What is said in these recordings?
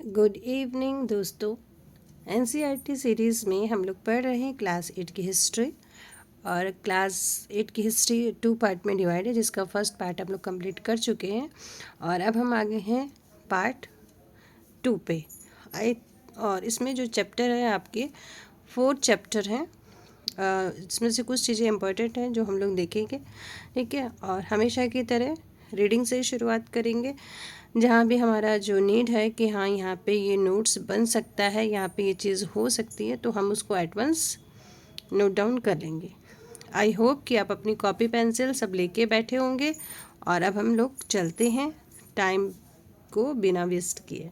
Good evening दोस्तों। NCERT series में हम लोग पढ़ रहे हैं क्लास 8 की हिस्ट्री। और क्लास 8 की हिस्ट्री 2 पार्ट में डिवाइड है, जिसका फर्स्ट पार्ट हम लोग कंप्लीट कर चुके हैं और अब हम आगे हैं पार्ट 2 पे। और इसमें जो चैप्टर है आपके 4 चैप्टर हैं। इसमें से कुछ चीज़ें इंपॉर्टेंट हैं जो हम लोग देखेंगे, ठीक है। और हमेशा की तरह रीडिंग से ही शुरुआत करेंगे, जहाँ भी हमारा जो नीड है कि हाँ यहाँ पे ये नोट्स बन सकता है, यहाँ पे ये चीज़ हो सकती है, तो हम उसको एट वंस नोट डाउन कर लेंगे। आई होप कि आप अपनी कॉपी पेंसिल सब लेके बैठे होंगे। और अब हम लोग चलते हैं टाइम को बिना वेस्ट किए,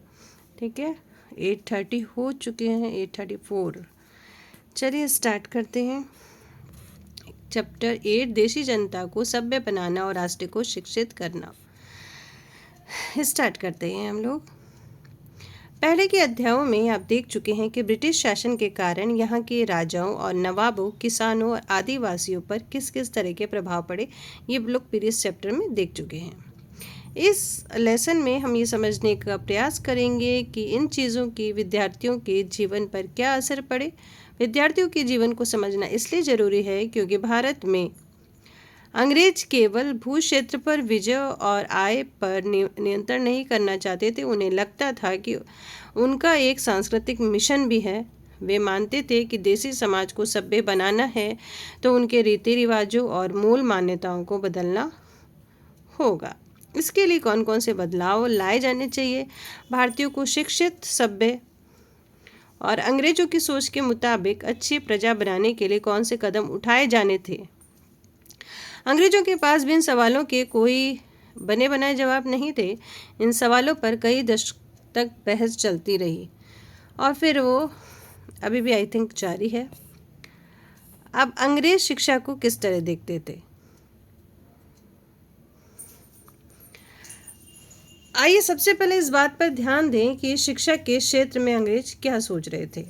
ठीक है। 8:30 हो चुके हैं, 8:34। चलिए स्टार्ट करते हैं। चैप्टर 8, देशी जनता को सभ्य बनाना और राष्ट्र को शिक्षित करना। स्टार्ट करते हैं हम लोग। पहले के अध्यायों में आप देख चुके हैं कि ब्रिटिश शासन के कारण यहाँ के राजाओं और नवाबों, किसानों और आदिवासियों पर किस किस तरह के प्रभाव पड़े, ये लोग प्रीवियस चैप्टर में देख चुके हैं। इस लेसन में हम ये समझने का प्रयास करेंगे कि इन चीज़ों की विद्यार्थियों के जीवन पर क्या असर पड़े। विद्यार्थियों के जीवन को समझना इसलिए ज़रूरी है क्योंकि भारत में अंग्रेज केवल भू क्षेत्र पर विजय और आय पर नियंत्रण नहीं करना चाहते थे। उन्हें लगता था कि उनका एक सांस्कृतिक मिशन भी है। वे मानते थे कि देसी समाज को सभ्य बनाना है तो उनके रीति रिवाजों और मूल मान्यताओं को बदलना होगा। इसके लिए कौन कौन से बदलाव लाए जाने चाहिए, भारतीयों को शिक्षित, सभ्य और अंग्रेजों की सोच के मुताबिक अच्छी प्रजा बनाने के लिए कौन से कदम उठाए जाने थे। अंग्रेजों के पास भी इन सवालों के कोई बने बनाए जवाब नहीं थे। इन सवालों पर कई दशक तक बहस चलती रही और फिर वो अभी भी आई थिंक जारी है। अब अंग्रेज शिक्षा को किस तरह देखते थे, आइए सबसे पहले इस बात पर ध्यान दें कि शिक्षा के क्षेत्र में अंग्रेज क्या सोच रहे थे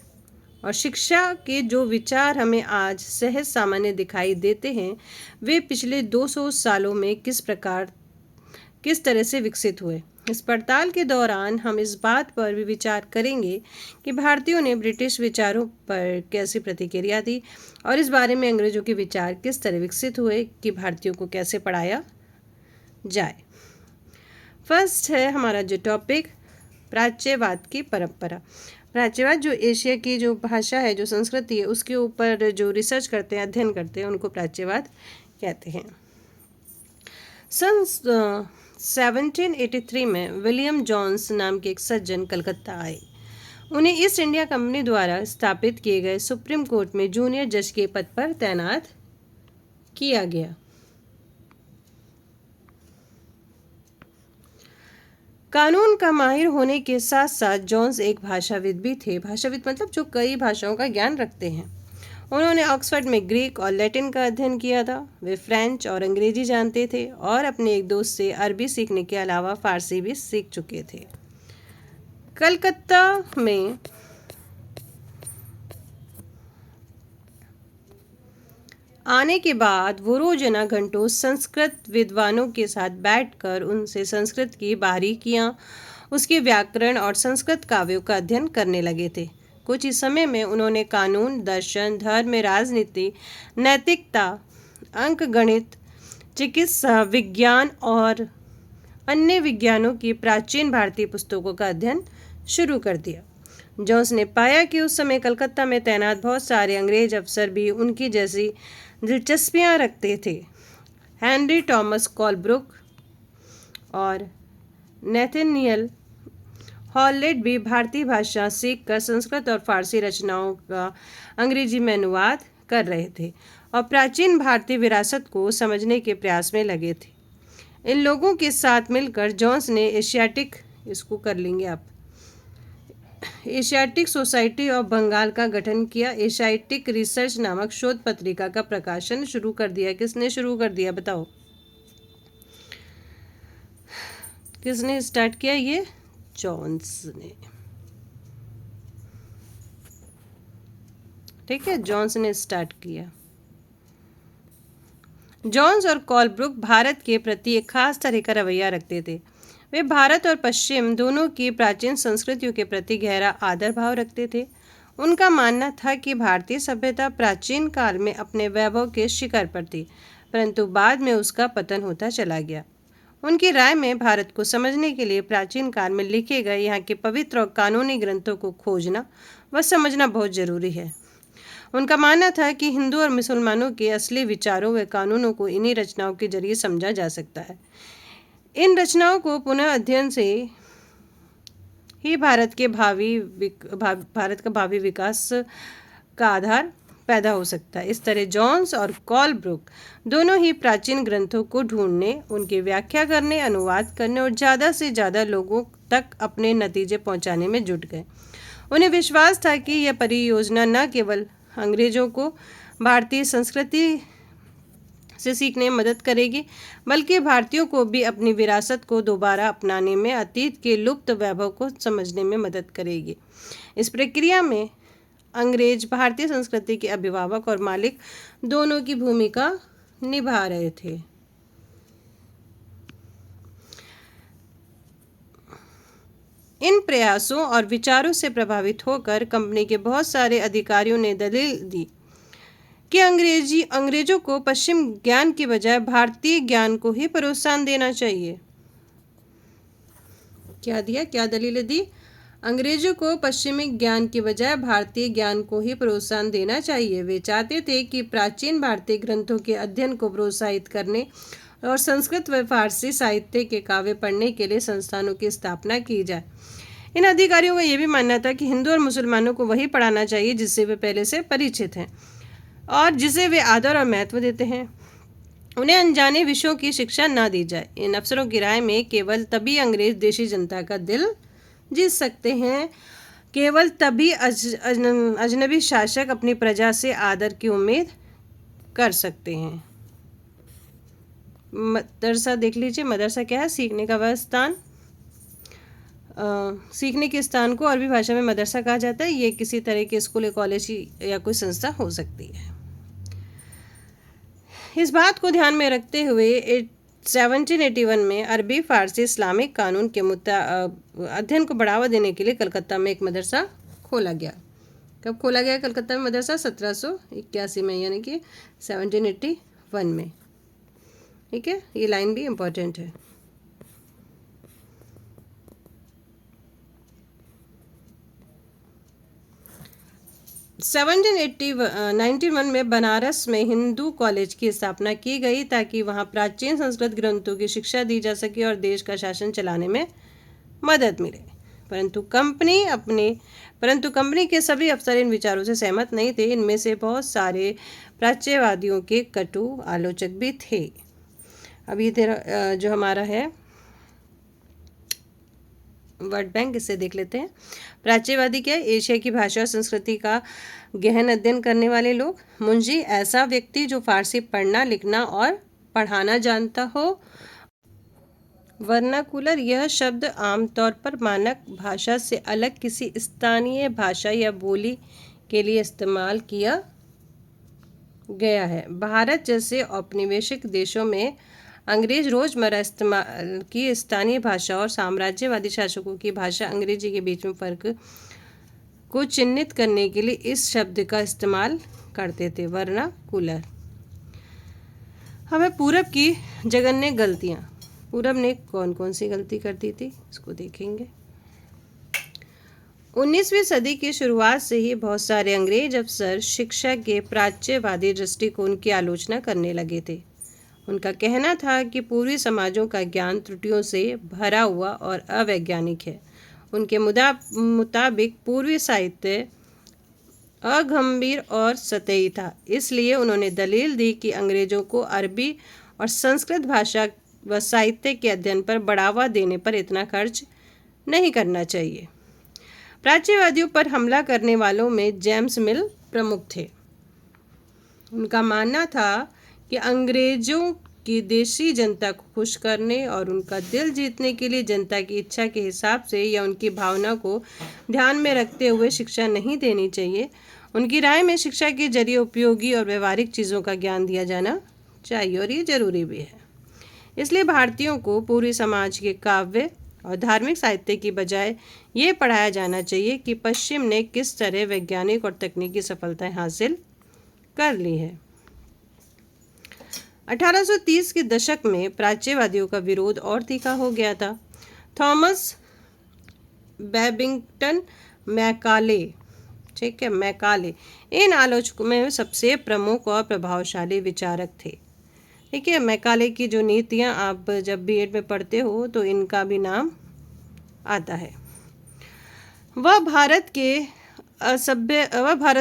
और शिक्षा के जो विचार हमें आज सहज सामान्य दिखाई देते हैं वे पिछले 200 सालों में किस तरह से विकसित हुए। इस पड़ताल के दौरान हम इस बात पर भी विचार करेंगे कि भारतीयों ने ब्रिटिश विचारों पर कैसी प्रतिक्रिया दी और इस बारे में अंग्रेजों के विचार किस तरह विकसित हुए कि भारतीयों को कैसे पढ़ाया जाए। फर्स्ट है हमारा जो टॉपिक, प्राच्यवाद की परंपरा। प्राच्यवाद जो एशिया की जो भाषा है, जो संस्कृति है, उसके ऊपर जो रिसर्च करते हैं, अध्ययन करते हैं, उनको प्राच्यवाद कहते हैं। सन 1783 में विलियम जोन्स नाम के एक सज्जन कलकत्ता आए। उन्हें ईस्ट इंडिया कंपनी द्वारा स्थापित किए गए सुप्रीम कोर्ट में जूनियर जज के पद पर तैनात किया गया। कानून का माहिर होने के साथ साथ जोन्स एक भाषाविद भी थे। भाषाविद मतलब जो कई भाषाओं का ज्ञान रखते हैं। उन्होंने ऑक्सफोर्ड में ग्रीक और लैटिन का अध्ययन किया था। वे फ्रेंच और अंग्रेजी जानते थे और अपने एक दोस्त से अरबी सीखने के अलावा फारसी भी सीख चुके थे। कलकत्ता में आने के बाद वो रोजाना घंटों संस्कृत विद्वानों के साथ बैठकर उनसे संस्कृत की बारीकियां, उसके व्याकरण और संस्कृत काव्यों का अध्ययन करने लगे थे। कुछ ही समय में उन्होंने कानून, दर्शन, धर्म, राजनीति, नैतिकता, अंक गणित, चिकित्सा विज्ञान और अन्य विज्ञानों की प्राचीन भारतीय पुस्तकों का अध्ययन शुरू कर दिया। जोन्स ने पाया कि उस समय कलकत्ता में तैनात बहुत सारे अंग्रेज अफसर भी उनकी जैसी दिलचस्पियां रखते थे। हेनरी थॉमस कोलब्रुक और नेथनियल हॉलेट भी भारतीय भाषा सीखकर संस्कृत और फारसी रचनाओं का अंग्रेजी में अनुवाद कर रहे थे और प्राचीन भारतीय विरासत को समझने के प्रयास में लगे थे। इन लोगों के साथ मिलकर जोन्स ने एशियाटिक सोसाइटी ऑफ बंगाल का गठन किया। एशियाटिक रिसर्च नामक शोध पत्रिका का प्रकाशन शुरू कर दिया। किसने शुरू कर दिया बताओ, किसने स्टार्ट किया? ये जोन्स ने, ठीक है, जोन्स ने स्टार्ट किया। जोन्स और कोलब्रुक भारत के प्रति एक खास तरह का रवैया रखते थे। वे भारत और पश्चिम दोनों की प्राचीन संस्कृतियों के प्रति गहरा आदर भाव रखते थे। उनका मानना था कि भारतीय सभ्यता प्राचीन काल में अपने वैभव के शिखर पर थी, परंतु बाद में उसका पतन होता चला गया। उनकी राय में भारत को समझने के लिए प्राचीन काल में लिखे गए यहाँ के पवित्र और कानूनी ग्रंथों को खोजना व समझना बहुत जरूरी है। उनका मानना था कि हिंदू और मुसलमानों के असली विचारों व कानूनों को इन्हीं रचनाओं के जरिए समझा जा सकता है। इन रचनाओं को पुनः अध्ययन से ही भारत का भावी विकास का आधार पैदा हो सकता है। इस तरह जॉन्स और कॉलब्रुक दोनों ही प्राचीन ग्रंथों को ढूंढने, उनकी व्याख्या करने, अनुवाद करने और ज़्यादा से ज़्यादा लोगों तक अपने नतीजे पहुंचाने में जुट गए। उन्हें विश्वास था कि यह परियोजना न केवल अंग्रेजों को भारतीय संस्कृति से सीखने में मदद करेगी, बल्कि भारतीयों को भी अपनी विरासत को दोबारा अपनाने में, अतीत के लुप्त वैभव को समझने में मदद करेगी। इस प्रक्रिया में अंग्रेज भारतीय संस्कृति के अभिभावक और मालिक दोनों की भूमिका निभा रहे थे। इन प्रयासों और विचारों से प्रभावित होकर कंपनी के बहुत सारे अधिकारियों ने दलील दी कि अंग्रेजों को पश्चिम ज्ञान की बजाय भारतीय ज्ञान को ही प्रोत्साहन देना चाहिए। क्या दलीलें दी? अंग्रेजों को पश्चिमी ज्ञान की बजाय भारतीय ज्ञान को ही प्रोत्साहन देना चाहिए। वे चाहते थे कि प्राचीन भारतीय ग्रंथों के अध्ययन को प्रोत्साहित करने और संस्कृत व फारसी साहित्य के काव्य पढ़ने के लिए संस्थानों की स्थापना की जाए। इन अधिकारियों का यह भी मानना था कि हिंदू और मुसलमानों को वही पढ़ाना चाहिए जिससे वे पहले से परिचित हैं और जिसे वे आदर और महत्व देते हैं। उन्हें अनजाने विषयों की शिक्षा न दी जाए। इन अफसरों की राय में केवल तभी अंग्रेज देशी जनता का दिल जीत सकते हैं, केवल तभी अजनबी शासक अपनी प्रजा से आदर की उम्मीद कर सकते हैं। मदरसा देख लीजिए। मदरसा क्या है? सीखने का वह स्थान। सीखने के स्थान को अरबी भाषा में मदरसा कहा जाता है। ये किसी तरह के स्कूल या कॉलेज या कोई संस्था हो सकती है। इस बात को ध्यान में रखते हुए 1781 में अरबी फारसी इस्लामिक कानून के अध्ययन को बढ़ावा देने के लिए कलकत्ता में एक मदरसा खोला गया। कब खोला गया कलकत्ता में मदरसा? 1781 में, यानी कि 1781 में। ठीक है, ये लाइन भी इम्पोर्टेंट है। सेवनटीन 91 में बनारस में हिंदू कॉलेज की स्थापना की गई ताकि वहां प्राचीन संस्कृत ग्रंथों की शिक्षा दी जा सके और देश का शासन चलाने में मदद मिले। परंतु कंपनी के सभी अफसर इन विचारों से सहमत नहीं थे। इनमें से बहुत सारे प्राच्यवादियों के कटु आलोचक भी थे। अभी इधर जो हमारा है वर्ड बैंक, इससे देख लेते हैं। प्राच्यवादी क्या है? एशिया की भाषा और संस्कृति का गहन अध्ययन करने वाले लोग। मुंशी, ऐसा व्यक्ति जो फारसी पढ़ना, लिखना और पढ़ाना जानता हो। वर्नाकुलर, यह शब्द आमतौर पर मानक भाषा से अलग किसी स्थानीय भाषा या बोली के लिए इस्तेमाल किया गया है। भारत जैसे औपनिवेशिक देशों में अंग्रेज रोजमर्रा इस्तेमाल की स्थानीय भाषा और साम्राज्यवादी शासकों की भाषा अंग्रेजी के बीच में फर्क को चिन्हित करने के लिए इस शब्द का इस्तेमाल करते थे, वर्नाकुलर। हमें पूरब की जघन्य गलतियाँ। पूरब ने कौन कौन सी गलती कर दी थी, इसको देखेंगे। 19वीं सदी की शुरुआत से ही बहुत सारे अंग्रेज अफसर शिक्षा के प्राच्यवादी दृष्टिकोण की आलोचना करने लगे थे। उनका कहना था कि पूर्वी समाजों का ज्ञान त्रुटियों से भरा हुआ और अवैज्ञानिक है। उनके मुताबिक पूर्वी साहित्य अगंभीर और सतही था। इसलिए उन्होंने दलील दी कि अंग्रेजों को अरबी और संस्कृत भाषा व साहित्य के अध्ययन पर बढ़ावा देने पर इतना खर्च नहीं करना चाहिए। प्राच्यवादियों पर हमला करने वालों में जेम्स मिल प्रमुख थे। उनका मानना था कि अंग्रेजों की देशी जनता को खुश करने और उनका दिल जीतने के लिए जनता की इच्छा के हिसाब से या उनकी भावना को ध्यान में रखते हुए शिक्षा नहीं देनी चाहिए। उनकी राय में शिक्षा के जरिए उपयोगी और व्यवहारिक चीज़ों का ज्ञान दिया जाना चाहिए और ये जरूरी भी है। इसलिए भारतीयों को पूर्वी समाज के काव्य, और धार्मिक साहित्य की बजाय ये पढ़ाया जाना चाहिए कि पश्चिम ने किस तरह वैज्ञानिक और तकनीकी सफलताएं हासिल कर ली है। 1830 के दशक में प्राच्यवादियों का विरोध और तीखा हो गया था। थॉमस बैबिंगटन मैकाले, ठीक है, मैकाले इन आलोचकों में सबसे प्रमुख और प्रभावशाली विचारक थे। ठीक है, मैकाले की जो नीतियां आप जब बीएड में पढ़ते हो तो इनका भी नाम आता है। वह भारत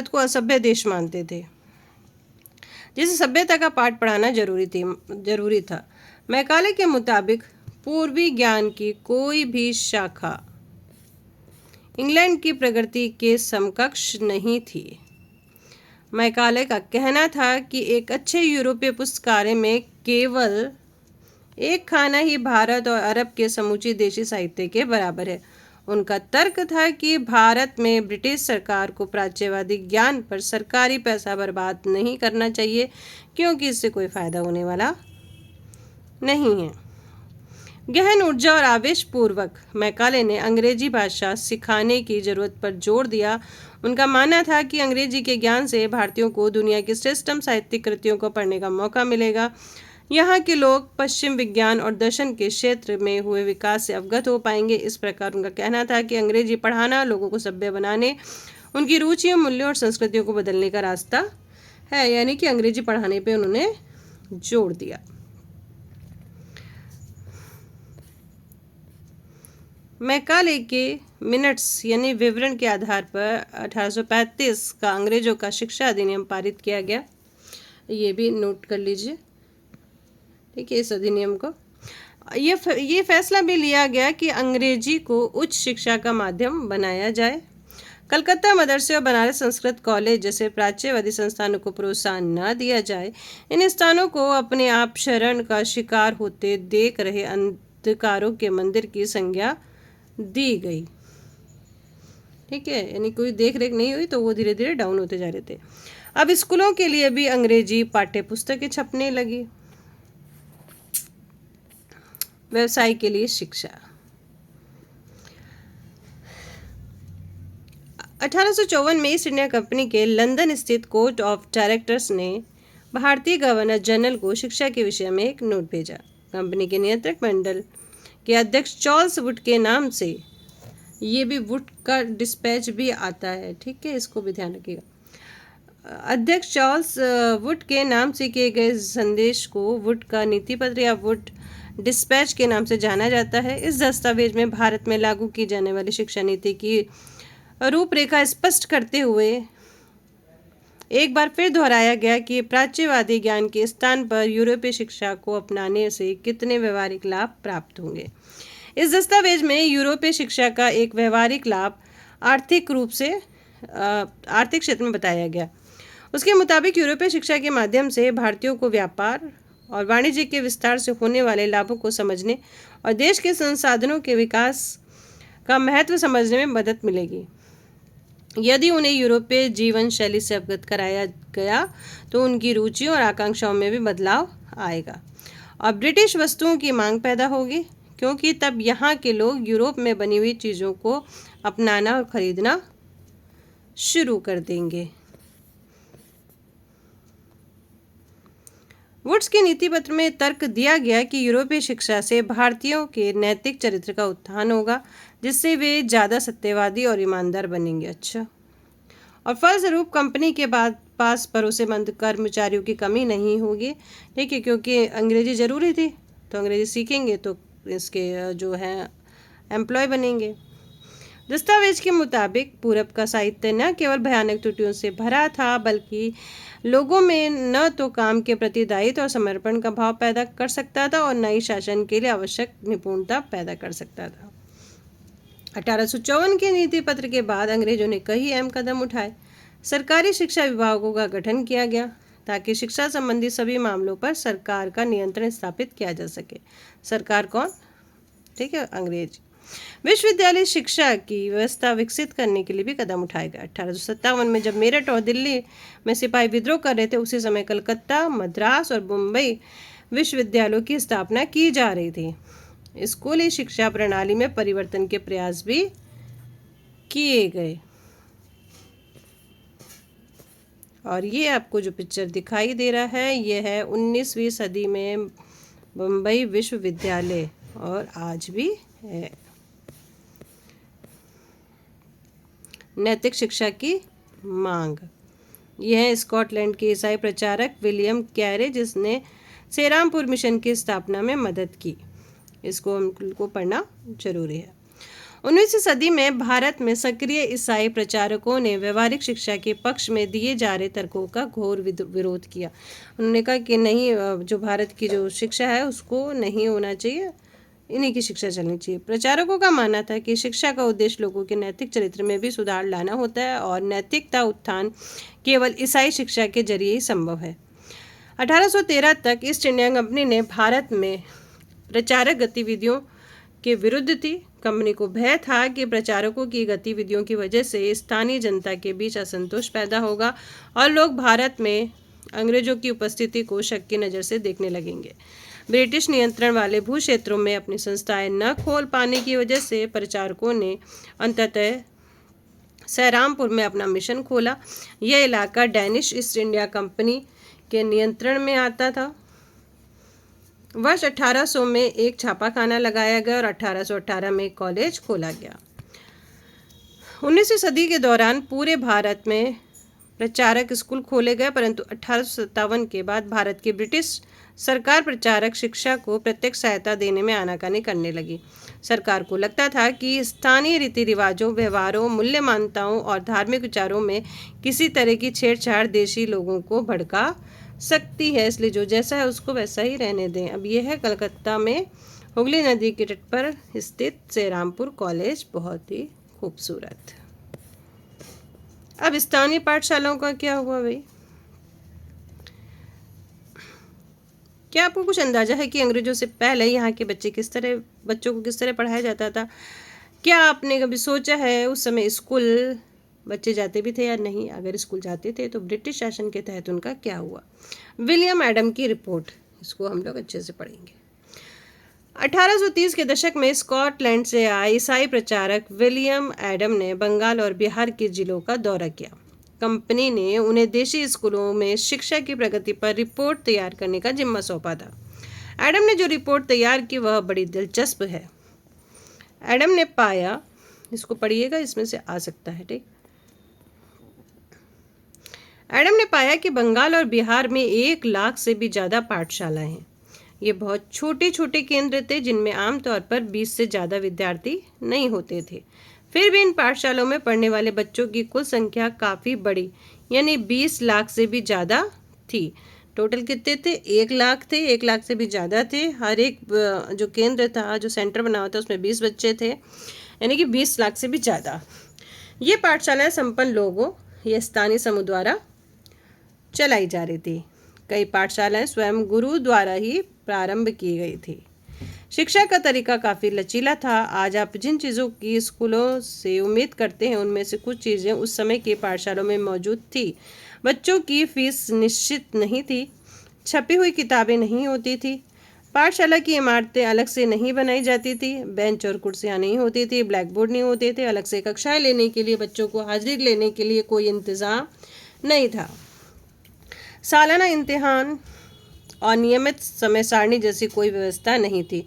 को असभ्य देश मानते थे, जिसे सभ्यता का पाठ पढ़ाना जरूरी था। मैकाले के मुताबिक पूर्वी ज्ञान की कोई भी शाखा इंग्लैंड की प्रगति के समकक्ष नहीं थी। मैकाले का कहना था कि एक अच्छे यूरोपीय पुस्तकालय में केवल एक खाना ही भारत और अरब के समूची देशी साहित्य के बराबर है। उनका तर्क था कि भारत में ब्रिटिश सरकार को प्राच्यवादी ज्ञान पर सरकारी पैसा बर्बाद नहीं करना चाहिए, क्योंकि इससे कोई फायदा होने वाला नहीं है। गहन ऊर्जा और आवेश पूर्वक मैकाले ने अंग्रेजी भाषा सिखाने की जरूरत पर जोर दिया। उनका मानना था कि अंग्रेजी के ज्ञान से भारतीयों को दुनिया की श्रेष्ठतम साहित्यिक कृतियों को पढ़ने का मौका मिलेगा। यहाँ के लोग पश्चिम विज्ञान और दर्शन के क्षेत्र में हुए विकास से अवगत हो पाएंगे। इस प्रकार उनका कहना था कि अंग्रेजी पढ़ाना लोगों को सभ्य बनाने, उनकी रुचियों, मूल्यों और संस्कृतियों को बदलने का रास्ता है। यानी कि अंग्रेजी पढ़ाने पे उन्होंने जोर दिया। मैकाले के मिनट्स यानी विवरण के आधार पर 1835 का अंग्रेजों का शिक्षा अधिनियम पारित किया गया। ये भी नोट कर लीजिए, ठीक है, इस अधिनियम को। ये फैसला भी लिया गया कि अंग्रेजी को उच्च शिक्षा का माध्यम बनाया जाए। कलकत्ता मदरसे और बनारस संस्कृत कॉलेज जैसे प्राच्यवादी संस्थानों को प्रोत्साहन न दिया जाए। इन स्थानों को अपने आप शरण का शिकार होते देख रहे अंधकारों के मंदिर की संज्ञा दी गई। ठीक है, यानी कोई देख रेख नहीं हुई तो वो धीरे धीरे डाउन होते जा रहे थे। अब स्कूलों के लिए भी अंग्रेजी पाठ्य पुस्तकें छपने लगी। व्यवसाय के लिए शिक्षा। 1854 में ईस्ट इंडिया कंपनी के लंदन स्थित कोर्ट ऑफ डायरेक्टर्स ने भारतीय गवर्नर जनरल को शिक्षा के विषय में एक नोट भेजा। कंपनी के नियंत्रक मंडल के अध्यक्ष चार्ल्स वुड के नाम से, ये भी वुड का डिस्पैच भी आता है, ठीक है, इसको भी ध्यान रखिएगा। अध्यक्ष चार्ल्स वुड के नाम से किए गए संदेश को वुड का नीति पत्र या वुड डिस्पैच के नाम से जाना जाता है। इस दस्तावेज में भारत में लागू की जाने वाली शिक्षा नीति की रूपरेखा स्पष्ट करते हुए एक बार फिर दोहराया गया कि प्राच्यवादी ज्ञान के स्थान पर यूरोपीय शिक्षा को अपनाने से कितने व्यवहारिक लाभ प्राप्त होंगे। इस दस्तावेज में यूरोपीय शिक्षा का एक व्यवहारिक लाभ आर्थिक क्षेत्र में बताया गया। उसके मुताबिक यूरोपीय शिक्षा के माध्यम से भारतीयों को व्यापार और वाणिज्य के विस्तार से होने वाले लाभों को समझने और देश के संसाधनों के विकास का महत्व समझने में मदद मिलेगी। यदि उन्हें यूरोपीय जीवन शैली से अवगत कराया गया तो उनकी रुचियों और आकांक्षाओं में भी बदलाव आएगा और ब्रिटिश वस्तुओं की मांग पैदा होगी, क्योंकि तब यहाँ के लोग यूरोप में बनी हुई चीज़ों को अपनाना और खरीदना शुरू कर देंगे। वुड्स के नीति पत्र में तर्क दिया गया कि यूरोपीय शिक्षा से भारतीयों के नैतिक चरित्र का उत्थान होगा, जिससे वे ज़्यादा सत्यवादी और ईमानदार बनेंगे। अच्छा, और फलस्वरूप कंपनी के पास भरोसेमंद कर्मचारियों की कमी नहीं होगी। ठीक है, क्योंकि अंग्रेजी ज़रूरी थी, तो अंग्रेजी सीखेंगे तो इसके जो है एम्प्लॉय बनेंगे। दस्तावेज के मुताबिक पूरब का साहित्य न केवल भयानक त्रुटियों से भरा था, बल्कि लोगों में न तो काम के प्रति दायित्व और समर्पण का भाव पैदा कर सकता था और न ही शासन के लिए आवश्यक निपुणता पैदा कर सकता था। 1854 के नीति पत्र के बाद अंग्रेजों ने कई अहम कदम उठाए। सरकारी शिक्षा विभागों का गठन किया गया ताकि शिक्षा संबंधी सभी मामलों पर सरकार का नियंत्रण स्थापित किया जा सके। सरकार कौन? ठीक है, अंग्रेज। विश्वविद्यालय शिक्षा की व्यवस्था विकसित करने के लिए भी कदम उठाए गए। 1857 में जब मेरठ और दिल्ली में सिपाही विद्रोह कर रहे थे, उसी समय कलकत्ता, मद्रास और मुंबई विश्वविद्यालयों की स्थापना की जा रही थी। स्कूली शिक्षा प्रणाली में परिवर्तन के प्रयास भी किए गए। और ये आपको जो पिक्चर दिखाई दे रहा है ये है 19वीं सदी में बम्बई विश्वविद्यालय और आज भी है। नैतिक शिक्षा की मांग। यह है स्कॉटलैंड के ईसाई प्रचारक विलियम कैरे जिसने सेरामपुर मिशन की स्थापना में मदद की। इसको हमको पढ़ना जरूरी है। 19वीं सदी में भारत में सक्रिय ईसाई प्रचारकों ने व्यवहारिक शिक्षा के पक्ष में दिए जा रहे तर्कों का घोर विरोध किया। उन्होंने कहा कि नहीं, जो भारत की जो शिक्षा है उसको नहीं होना चाहिए, इन्हीं की शिक्षा चलनी चाहिए। प्रचारकों का मानना था कि शिक्षा का उद्देश्य लोगों के नैतिक चरित्र में भी सुधार लाना होता है और नैतिकता उत्थान केवल ईसाई शिक्षा के जरिए ही संभव है। 1813 तक ईस्ट इंडिया कंपनी ने भारत में प्रचारक गतिविधियों के विरुद्ध थी। कंपनी को भय था कि प्रचारकों की गतिविधियों की वजह से स्थानीय जनता के बीच असंतोष पैदा होगा और लोग भारत में अंग्रेजों की उपस्थिति को शक की नज़र से देखने लगेंगे। ब्रिटिश नियंत्रण वाले भू क्षेत्रों में अपनी संस्थाएं न खोल पाने की वजह से प्रचारकों ने अंततः सेरामपुर में अपना मिशन खोला। यह इलाका डैनिश ईस्ट इंडिया कंपनी के नियंत्रण में आता था। वर्ष 1800 में एक छापाखाना लगाया गया और 1818 में एक कॉलेज खोला गया। 19वीं सदी के दौरान पूरे भारत में प्रचारक स्कूल खोले गए, परंतु 1857 के बाद भारत की ब्रिटिश सरकार प्रचारक शिक्षा को प्रत्यक्ष सहायता देने में आनाकानी करने लगी। सरकार को लगता था कि स्थानीय रीति रिवाजों, व्यवहारों, मूल्य मान्यताओं और धार्मिक विचारों में किसी तरह की छेड़छाड़ देशी लोगों को भड़का सकती है, इसलिए जो जैसा है उसको वैसा ही रहने दें। अब यह है कलकत्ता में हुगली नदी के तट पर स्थित सेरामपुर कॉलेज, बहुत ही खूबसूरत। अब स्थानीय पाठशालाओं का क्या हुआ भाई? क्या आपको कुछ अंदाजा है कि अंग्रेजों से पहले यहाँ के बच्चों को किस तरह पढ़ाया जाता था? क्या आपने कभी सोचा है उस समय स्कूल बच्चे जाते भी थे या नहीं? अगर स्कूल जाते थे तो ब्रिटिश शासन के तहत उनका क्या हुआ? विलियम एडम की रिपोर्ट, इसको हम लोग अच्छे से पढ़ेंगे। 1830 के दशक में स्कॉटलैंड से आए ईसाई प्रचारक विलियम एडम ने बंगाल और बिहार के जिलों का दौरा किया। कंपनी ने उन्हें देशी स्कूलों में शिक्षा की प्रगति पर रिपोर्ट तैयार करने का जिम्मा सौंपा था। एडम ने जो रिपोर्ट तैयार की वह बड़ी दिलचस्प है। एडम ने पाया, इसको पढ़िएगा, इसमें से आ सकता है, ठीक। एडम ने पाया कि बंगाल और बिहार में 1 लाख से भी ज़्यादा पाठशालाएं हैं। ये बहुत छोटे छोटे केंद्र थे जिनमें आमतौर पर 20 से ज़्यादा विद्यार्थी नहीं होते थे। फिर भी इन पाठशालाओं में पढ़ने वाले बच्चों की कुल संख्या काफ़ी बड़ी, यानी 20 लाख से भी ज़्यादा थी। टोटल कितने थे? 1 लाख थे, 1 लाख से भी ज़्यादा थे। हर एक जो केंद्र था, जो सेंटर बना हुआ था, उसमें 20 बच्चे थे, यानी कि 20 लाख से भी ज़्यादा। ये पाठशालाएं संपन्न लोगों या स्थानीय समूह द्वारा चलाई जा रही थी। कई पाठशालाएं स्वयं गुरु द्वारा ही प्रारंभ की गई थी। शिक्षा का तरीका काफ़ी लचीला था। आज आप जिन चीज़ों की स्कूलों से उम्मीद करते हैं उनमें से कुछ चीज़ें उस समय की पाठशालाओं में मौजूद थी। बच्चों की फीस निश्चित नहीं थी, छपी हुई किताबें नहीं होती थी, पाठशाला की इमारतें अलग से नहीं बनाई जाती थी, बेंच और कुर्सियाँ नहीं होती थी, ब्लैक बोर्ड नहीं होते थे, अलग से कक्षाएं लेने के लिए बच्चों को हाजिरी लेने के लिए कोई इंतज़ाम नहीं था। सालाना इम्तिहान और नियमित समय सारणी जैसी कोई व्यवस्था नहीं थी।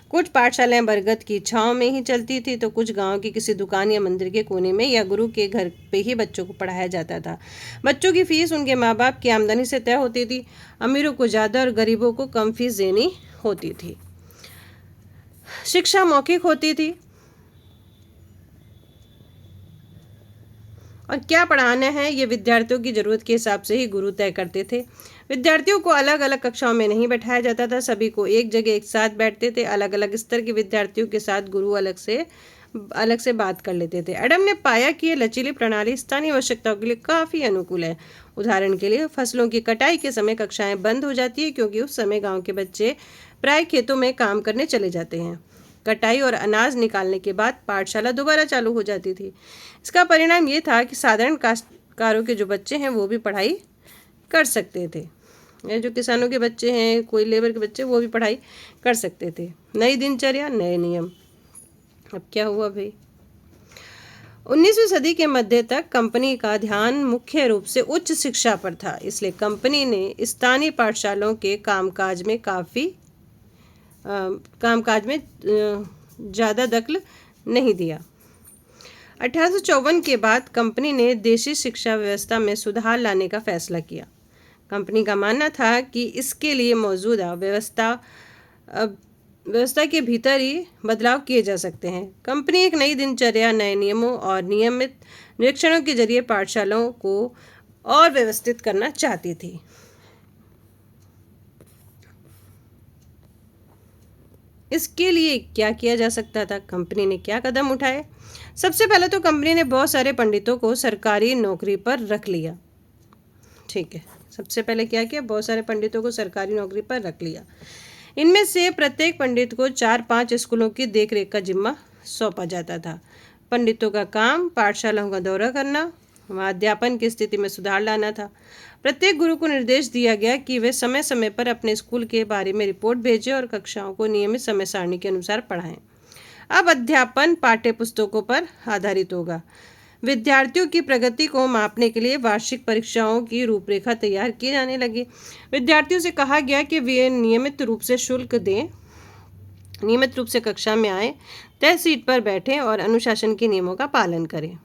कुछ पाठशालाएं बरगद की छांव में ही चलती थी तो कुछ गांव की किसी दुकान या मंदिर के कोने में या गुरु के घर पे ही बच्चों को पढ़ाया जाता था। बच्चों की फीस उनके माँ बाप की आमदनी से तय होती थी। अमीरों को ज़्यादा और गरीबों को कम फीस देनी होती थी। शिक्षा मौखिक होती थी और क्या पढ़ाना है ये विद्यार्थियों की ज़रूरत के हिसाब से ही गुरु तय करते थे। विद्यार्थियों को अलग अलग कक्षाओं में नहीं बैठाया जाता था, सभी को एक जगह एक साथ बैठते थे। अलग अलग स्तर के विद्यार्थियों के साथ गुरु अलग से बात कर लेते थे। एडम ने पाया कि ये लचीली प्रणाली स्थानीय आवश्यकताओं के लिए काफ़ी अनुकूल है। उदाहरण के लिए फसलों की कटाई के समय कक्षाएं बंद हो जाती है क्योंकि उस समय गाँव के बच्चे प्राय खेतों में काम करने चले जाते हैं। कटाई और अनाज निकालने के बाद पाठशाला दोबारा चालू हो जाती थी। इसका परिणाम ये था कि साधारण काश्तकारों के जो बच्चे हैं वो भी पढ़ाई कर सकते थे। ये जो किसानों के बच्चे हैं, कोई लेबर के बच्चे, वो भी पढ़ाई कर सकते थे। नई दिनचर्या, नए नियम। अब क्या हुआ भाई, 19वीं सदी के मध्य तक कंपनी का ध्यान मुख्य रूप से उच्च शिक्षा पर था, इसलिए कंपनी ने स्थानीय पाठशालाओं के कामकाज में ज़्यादा दखल नहीं दिया। 1854 के बाद कंपनी ने देशी शिक्षा व्यवस्था में सुधार लाने का फैसला किया। कंपनी का मानना था कि इसके लिए मौजूदा व्यवस्था के भीतर ही बदलाव किए जा सकते हैं। कंपनी एक नई दिनचर्या, नए नियमों और नियमित निरीक्षणों के जरिए पाठशालाओं को और व्यवस्थित करना चाहती थी। इसके लिए क्या किया जा सकता था, कंपनी ने क्या कदम उठाए? सबसे पहले तो कंपनी ने बहुत सारे पंडितों को सरकारी नौकरी पर रख लिया। ठीक है, सबसे पहले क्या किया, बहुत सारे पंडितों को सरकारी नौकरी पर रख लिया। इनमें से प्रत्येक पंडित को 4-5 स्कूलों की देखरेख का जिम्मा सौंपा जाता था। पंडितों का काम पाठशालाओं का दौरा करना, वहाँ अध्यापन की स्थिति में सुधार लाना था। प्रत्येक गुरु को निर्देश दिया गया कि वे समय समय पर अपने स्कूल के बारे में रिपोर्ट भेजें और कक्षाओं को नियमित समय सारणी के अनुसार पढ़ाएं। अब अध्यापन पाठ्य पुस्तकों पर आधारित होगा। विद्यार्थियों की प्रगति को मापने के लिए वार्षिक परीक्षाओं की रूपरेखा तैयार की जाने लगी। विद्यार्थियों से कहा गया कि वे नियमित रूप से शुल्क दें, नियमित रूप से कक्षा में आएं, तय सीट पर बैठें और अनुशासन के नियमों का पालन करें।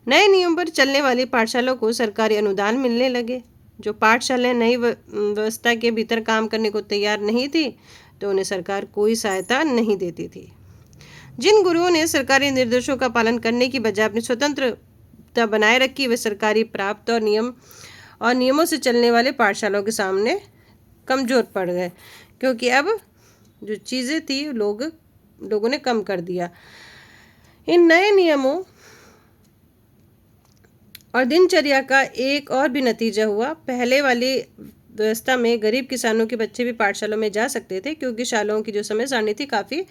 नए नियम पर चलने वाली पाठशालाओं को सरकारी अनुदान मिलने लगे। जो पाठशालाएं नई व्यवस्था के भीतर काम करने को तैयार नहीं थी, तो उन्हें सरकार कोई सहायता नहीं देती थी। जिन गुरुओं ने सरकारी निर्देशों का पालन करने की बजाय अपनी स्वतंत्रता बनाए रखी, वे सरकारी प्राप्त और नियमों से चलने वाले पाठशालाओं के सामने कमजोर पड़ गए, क्योंकि अब जो चीज़ें थी लोगों ने कम कर दिया। इन नए नियमों और दिनचर्या का एक और भी नतीजा हुआ। पहले वाली व्यवस्था में गरीब किसानों के बच्चे भी पाठशालाओं में जा सकते थे, क्योंकि शालाओं की जो समय सारणी थी काफ़ी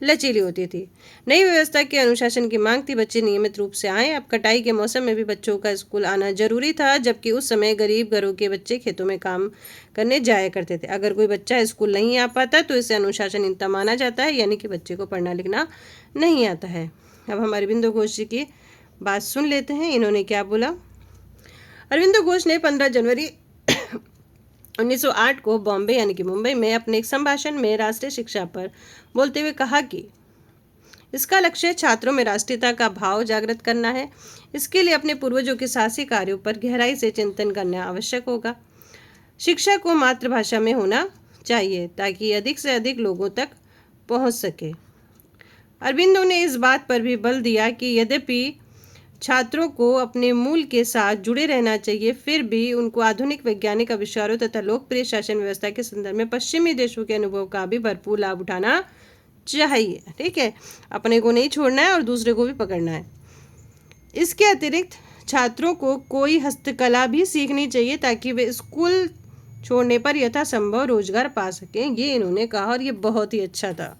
लचीली होती थी। नई व्यवस्था के अनुशासन की मांग थी, बच्चे नियमित रूप से आएँ। अब कटाई के मौसम में भी बच्चों का स्कूल आना जरूरी था, जबकि उस समय गरीब घरों के बच्चे खेतों में काम करने जाया करते थे। अगर कोई बच्चा स्कूल नहीं आ पाता तो इसे अनुशासनहीनता माना जाता है, यानी कि बच्चे को पढ़ना लिखना नहीं आता है। अब हम अरविंदो घोष जी की बात सुन लेते हैं, इन्होंने क्या बोला। अरविंदो घोष ने 15 जनवरी 1908 को बॉम्बे यानी कि मुंबई में अपने एक संभाषण में राष्ट्रीय शिक्षा पर बोलते हुए कहा कि इसका लक्ष्य छात्रों में राष्ट्रीयता का भाव जागृत करना है। इसके लिए अपने पूर्वजों के साहसी कार्यों पर गहराई से चिंतन करना आवश्यक होगा। शिक्षा को मातृभाषा में होना चाहिए ताकि अधिक से अधिक लोगों तक पहुंच सके। अरविंदो ने इस बात पर भी बल दिया कि यद्यपि छात्रों को अपने मूल के साथ जुड़े रहना चाहिए, फिर भी उनको आधुनिक वैज्ञानिक आविष्कारों तथा लोकप्रिय शासन व्यवस्था के संदर्भ में पश्चिमी देशों के अनुभव का भी भरपूर लाभ उठाना चाहिए। ठीक है, अपने को नहीं छोड़ना है और दूसरे को भी पकड़ना है। इसके अतिरिक्त छात्रों को कोई हस्तकला भी सीखनी चाहिए ताकि वे स्कूल छोड़ने पर यथासंभव रोजगार पा सकें, ये इन्होंने कहा और ये बहुत ही अच्छा था।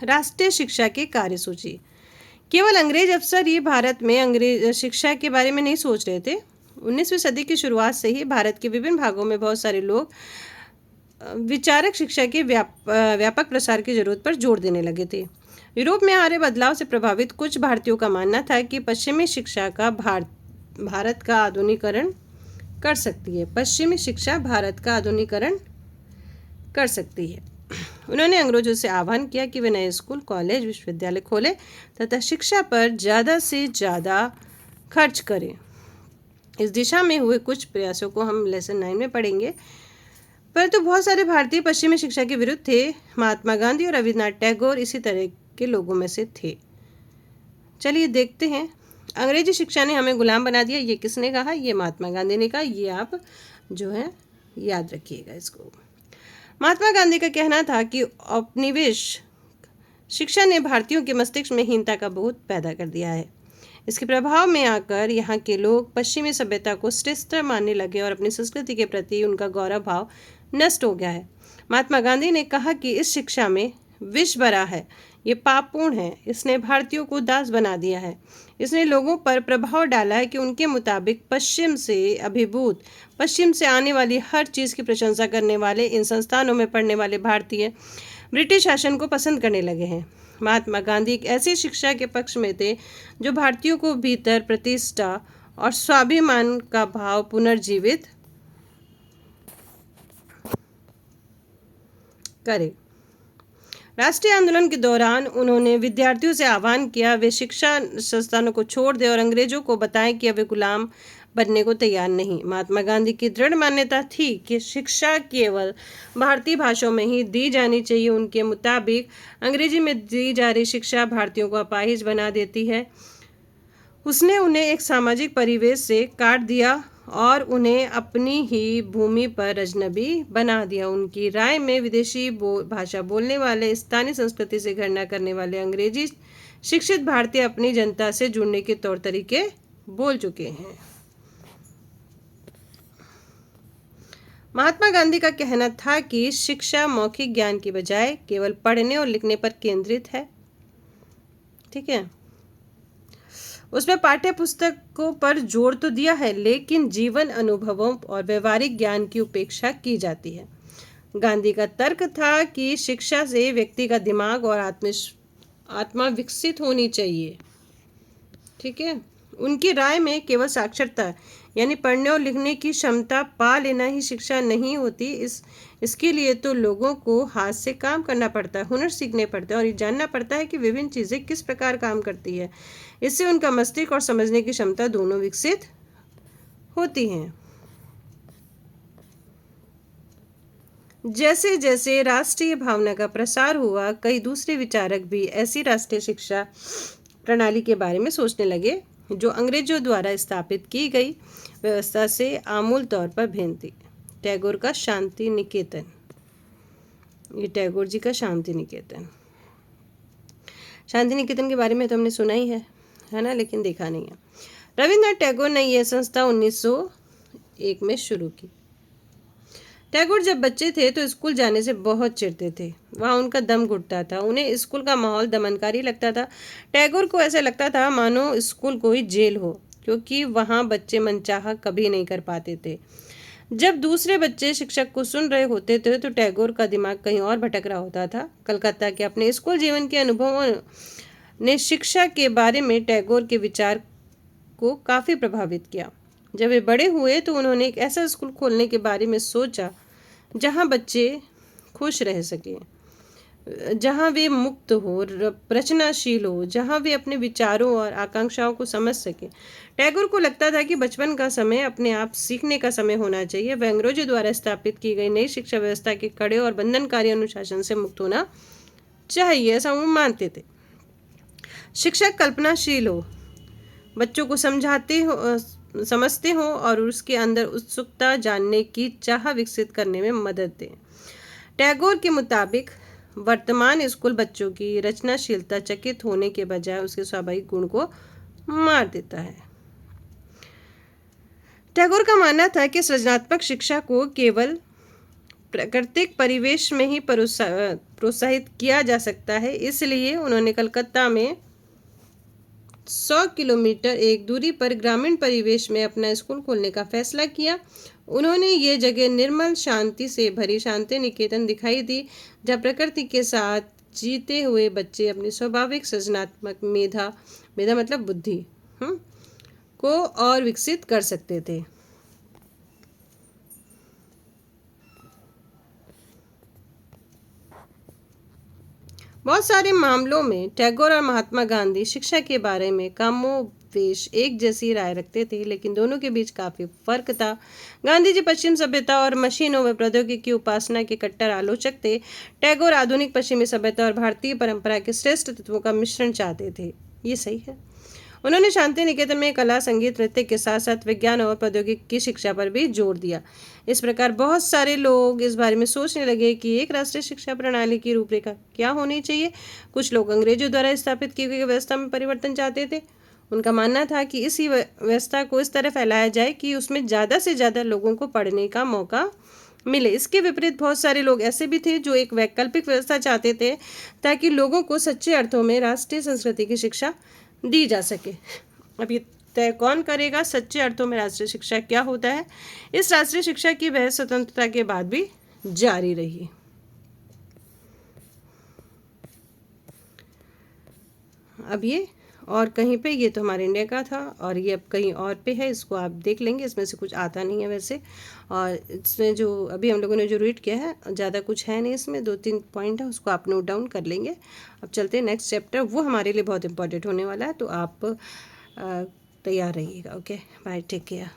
राष्ट्रीय शिक्षा की कार्यसूची। केवल अंग्रेज अफसर ही भारत में अंग्रेज शिक्षा के बारे में नहीं सोच रहे थे। 19वीं सदी की शुरुआत से ही भारत के विभिन्न भागों में बहुत सारे लोग विचारक शिक्षा के व्यापक प्रसार की जरूरत पर जोर देने लगे थे। यूरोप में आ रहे बदलाव से प्रभावित कुछ भारतीयों का मानना था कि पश्चिमी शिक्षा का भारत का आधुनिकीकरण कर सकती है। पश्चिमी शिक्षा भारत का आधुनिकीकरण कर सकती है। उन्होंने अंग्रेजों से आह्वान किया कि वे नए स्कूल, कॉलेज, विश्वविद्यालय खोलें तथा शिक्षा पर ज़्यादा से ज़्यादा खर्च करें। इस दिशा में हुए कुछ प्रयासों को हम लेसन 9 में पढ़ेंगे, परंतु बहुत सारे भारतीय पश्चिमी शिक्षा के विरुद्ध थे। महात्मा गांधी और रविन्द्रनाथ टैगोर इसी तरह के लोगों में से थे। चलिए देखते हैं। अंग्रेजी शिक्षा ने हमें गुलाम बना दिया, ये किसने कहा? ये महात्मा गांधी ने कहा। ये आप जो है याद रखिएगा इसको। महात्मा गांधी का कहना था कि औपनिवेश शिक्षा ने भारतीयों के मस्तिष्क में हीनता का बहुत पैदा कर दिया है। इसके प्रभाव में आकर यहाँ के लोग पश्चिमी सभ्यता को श्रेष्ठ मानने लगे और अपनी संस्कृति के प्रति उनका गौरव भाव नष्ट हो गया है। महात्मा गांधी ने कहा कि इस शिक्षा में विष भरा है, ये पापपूर्ण है। इसने भारतीयों को दास बना दिया है। इसने लोगों पर प्रभाव डाला है कि उनके मुताबिक पश्चिम से अभिभूत, पश्चिम से आने वाली हर चीज़ की प्रशंसा करने वाले इन संस्थानों में पढ़ने वाले भारतीय ब्रिटिश शासन को पसंद करने लगे हैं। महात्मा गांधी एक ऐसी शिक्षा के पक्ष में थे जो भारतीयों को भीतर प्रतिष्ठा और स्वाभिमान का भाव पुनर्जीवित करे। राष्ट्रीय आंदोलन के दौरान उन्होंने विद्यार्थियों से आह्वान किया वे शिक्षा संस्थानों को छोड़ दें और अंग्रेजों को बताएं कि वे गुलाम बनने को तैयार नहीं। महात्मा गांधी की दृढ़ मान्यता थी कि शिक्षा केवल भारतीय भाषाओं में ही दी जानी चाहिए। उनके मुताबिक अंग्रेजी में दी जा रही शिक्षा भारतीयों को अपाहिज बना देती है। उसने उन्हें एक सामाजिक परिवेश से काट दिया और उन्हें अपनी ही भूमि पर अजनबी बना दिया। उनकी राय में विदेशी भाषा बोलने वाले, स्थानीय संस्कृति से घृणा करने वाले अंग्रेजी शिक्षित भारतीय अपनी जनता से जुड़ने के तौर तरीके बोल चुके हैं। महात्मा गांधी का कहना था कि शिक्षा मौखिक ज्ञान की बजाय केवल पढ़ने और लिखने पर केंद्रित है। ठीक है, उसमें पाठ्य पुस्तकों पर जोर तो दिया है, लेकिन जीवन अनुभवों और व्यवहारिक ज्ञान की उपेक्षा की जाती है। गांधी का तर्क था कि शिक्षा से व्यक्ति का दिमाग और आत्मा विकसित होनी चाहिए। ठीक है, उनकी राय में केवल साक्षरता यानी पढ़ने और लिखने की क्षमता पा लेना ही शिक्षा नहीं होती। इसके लिए तो लोगों को हाथ से काम करना पड़ता है, हुनर सीखने पड़ते हैं और ये जानना पड़ता है कि विभिन्न चीज़ें किस प्रकार काम करती है। इससे उनका मस्तिष्क और समझने की क्षमता दोनों विकसित होती हैं। जैसे जैसे राष्ट्रीय भावना का प्रसार हुआ, कई दूसरे विचारक भी ऐसी राष्ट्रीय शिक्षा प्रणाली के बारे में सोचने लगे जो अंग्रेजों द्वारा स्थापित की गई व्यवस्था से आमूल तौर पर भिन्न थी। टैगोर का शांति निकेतन, ये टैगोर जी का शांति निकेतन। शांति निकेतन के बारे में तो हमने सुना ही है ना, लेकिन देखा नहीं है। रविन्द्रनाथ टैगोर ने यह संस्था 1901 में शुरू की। टैगोर जब बच्चे थे तो स्कूल जाने से बहुत चिढ़ते थे। वहाँ उनका दम घुटता था। उन्हें स्कूल का माहौल दमनकारी लगता था। टैगोर को ऐसा लगता था मानो स्कूल कोई जेल हो, क्योंकि वहाँ बच्चे मनचाहा कभी नहीं कर पाते थे। जब दूसरे बच्चे शिक्षक को सुन रहे होते थे तो टैगोर का दिमाग कहीं और भटक रहा होता था। कलकत्ता के अपने स्कूल जीवन के अनुभवों ने शिक्षा के बारे में टैगोर के विचार को काफ़ी प्रभावित किया। जब वे बड़े हुए तो उन्होंने एक ऐसा स्कूल खोलने के बारे में सोचा जहाँ बच्चे खुश रह सकें, जहाँ वे मुक्त हो, रचनाशील हो, जहाँ वे अपने विचारों और आकांक्षाओं को समझ सकें। टैगोर को लगता था कि बचपन का समय अपने आप सीखने का समय होना चाहिए। वह अंग्रेजों द्वारा स्थापित की गई नई शिक्षा व्यवस्था के कड़े और बंधनकारी अनुशासन से मुक्त होना चाहिए, ऐसा वो मानते थे। शिक्षक कल्पनाशील हो, बच्चों को समझते हो और उसके अंदर उत्सुकता, जानने की चाह विकसित करने में मदद दें। टैगोर के मुताबिक वर्तमान स्कूल बच्चों की रचनाशीलता चकित होने के बजाय उसके स्वाभाविक गुण को मार देता है। टैगोर का मानना था कि सृजनात्मक शिक्षा को केवल प्राकृतिक परिवेश में ही प्रोत्साहित किया जा सकता है। इसलिए उन्होंने कलकत्ता में 100 किलोमीटर एक दूरी पर ग्रामीण परिवेश में अपना स्कूल खोलने का फैसला किया। उन्होंने ये जगह निर्मल शांति से भरी शांति निकेतन दिखाई दी, जहाँ प्रकृति के साथ जीते हुए बच्चे अपनी स्वाभाविक सृजनात्मक मेधा मतलब बुद्धि को और विकसित कर सकते थे। बहुत सारे मामलों में टैगोर और महात्मा गांधी शिक्षा के बारे में कमोबेश एक जैसी राय रखते थे, लेकिन दोनों के बीच काफ़ी फर्क था। गांधी जी पश्चिम सभ्यता और मशीनों व प्रौद्योगिकी की उपासना के कट्टर आलोचक थे। टैगोर आधुनिक पश्चिमी सभ्यता और भारतीय परंपरा के श्रेष्ठ तत्वों का मिश्रण चाहते थे। ये सही है। उन्होंने शांति निकेतन में कला, संगीत, नृत्य के साथ साथ विज्ञान और प्रौद्योगिकी की शिक्षा पर भी जोर दिया। इस प्रकार बहुत सारे लोग इस बारे में सोचने लगे कि एक राष्ट्रीय शिक्षा प्रणाली की रूपरेखा क्या होनी चाहिए। कुछ लोग अंग्रेजों द्वारा स्थापित की गई व्यवस्था में परिवर्तन चाहते थे। उनका मानना था कि इसी व्यवस्था को इस तरह फैलाया जाए कि उसमें ज़्यादा से ज़्यादा लोगों को पढ़ने का मौका मिले। इसके विपरीत बहुत सारे लोग ऐसे भी थे जो एक वैकल्पिक व्यवस्था चाहते थे ताकि लोगों को सच्चे अर्थों में राष्ट्रीय संस्कृति की शिक्षा दी जा सके। अब ये तय कौन करेगा सच्चे अर्थों में राष्ट्रीय शिक्षा क्या होता है? इस राष्ट्रीय शिक्षा की बहस स्वतंत्रता के बाद भी जारी रही। अब ये और कहीं पे, ये तो हमारे इंडिया का था और ये अब कहीं और पे है, इसको आप देख लेंगे, इसमें से कुछ आता नहीं है वैसे। और इसमें जो अभी हम लोगों ने जो रीड किया है ज़्यादा कुछ है नहीं, इसमें 2-3 पॉइंट है, उसको आप नोट डाउन कर लेंगे। अब चलते हैं नेक्स्ट चैप्टर, वो हमारे लिए बहुत इंपॉर्टेंट होने वाला है, तो आप तैयार रहिएगा। Okay, bye, take care.